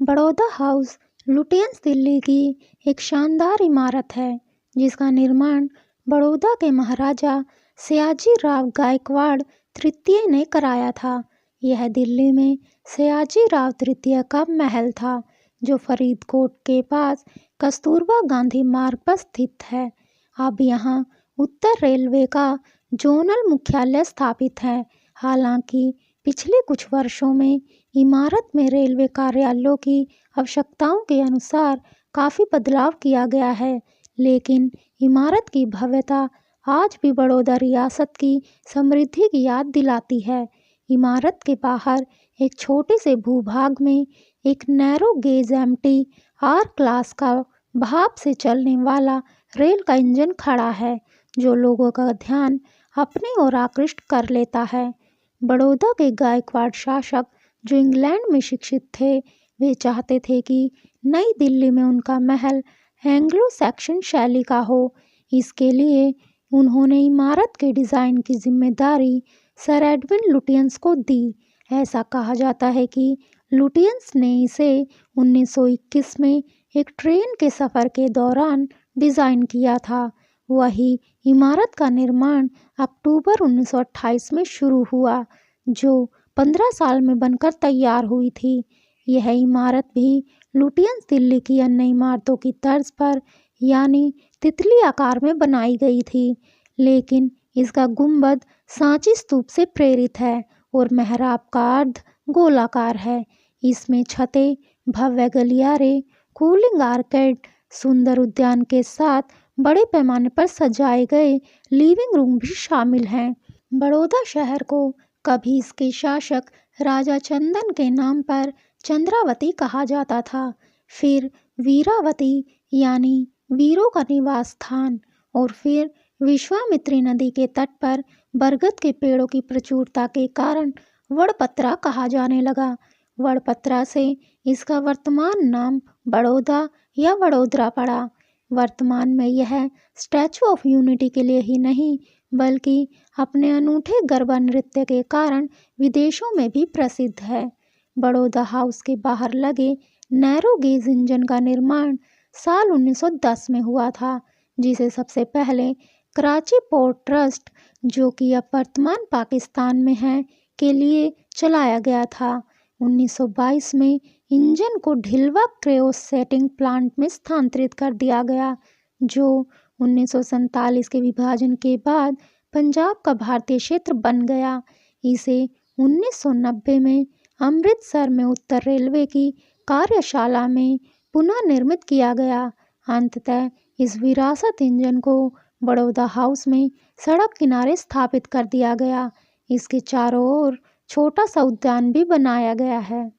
Baroda house Lutyens Delhi की एक शानदार इमारत है जिसका निर्माण बड़ौदा के महाराजा सयाजी राव गायकवाड़ तृतीय ने कराया था। यह दिल्ली में सयाजी राव तृतीय का महल था जो फरीदकोट के पास कस्तूरबा गांधी मार्ग पर स्थित है। अब यहाँ उत्तर रेलवे का जोनल मुख्यालय स्थापित है। हालांकि पिछले कुछ वर्षों में इमारत में रेलवे कार्यालयों की आवश्यकताओं के अनुसार काफ़ी बदलाव किया गया है, लेकिन इमारत की भव्यता आज भी बड़ौदा रियासत की समृद्धि की याद दिलाती है। इमारत के बाहर एक छोटे से भूभाग में एक narrow gauge MT R class का भाप से चलने वाला रेल का इंजन खड़ा है जो लोगों का ध्यान अपनी ओर आकृष्ट कर लेता है। बड़ौदा के गायकवाड़ शासक जो इंग्लैंड में शिक्षित थे, वे चाहते थे कि नई दिल्ली में उनका महल एंग्लो सैक्सन शैली का हो। इसके लिए उन्होंने इमारत के डिज़ाइन की जिम्मेदारी सर एडविन लुटियंस को दी। ऐसा कहा जाता है कि लुटियंस ने इसे 1921 में एक ट्रेन के सफ़र के दौरान डिज़ाइन किया था। वही इमारत का निर्माण अक्टूबर 1928 में शुरू हुआ, जो 15 साल में बनकर तैयार हुई थी। यह इमारत भी लुटियंस दिल्ली की अन्य इमारतों की तर्ज पर यानी तितली आकार में बनाई गई थी, लेकिन इसका गुंबद सांची स्तूप से प्रेरित है और मेहराब का अर्ध गोलाकार है। इसमें छतें, भव्य गलियारे, कूलिंग आर्केड, सुंदर उद्यान के साथ बड़े पैमाने पर सजाए गए लिविंग रूम भी शामिल हैं। बड़ौदा शहर को कभी इसके शासक राजा चंदन के नाम पर चंद्रावती कहा जाता था, फिर वीरावती यानी वीरों का निवास स्थान, और फिर विश्वामित्री नदी के तट पर बरगद के पेड़ों की प्रचुरता के कारण वड़पत्रा कहा जाने लगा। वड़पत्रा से इसका वर्तमान नाम बड़ौदा या वडोदरा पड़ा। वर्तमान में यह स्टैचू ऑफ यूनिटी के लिए ही नहीं बल्कि अपने अनूठे गरबा नृत्य के कारण विदेशों में भी प्रसिद्ध है। बड़ौदा हाउस के बाहर लगे नैरो गेज इंजन का निर्माण साल 1910 में हुआ था, जिसे सबसे पहले कराची पोर्ट ट्रस्ट, जो कि अब वर्तमान पाकिस्तान में है, के लिए चलाया गया था। 1922 में इंजन को ढिलवा क्रेओस सेटिंग प्लांट में स्थानांतरित कर दिया गया, जो 1947 के विभाजन के बाद पंजाब का भारतीय क्षेत्र बन गया। इसे 1990 में अमृतसर में उत्तर रेलवे की कार्यशाला में पुनः निर्मित किया गया। अंततः इस विरासत इंजन को बड़ौदा हाउस में सड़क किनारे स्थापित कर दिया गया। इसके चारों ओर छोटा सा उद्यान भी बनाया गया है।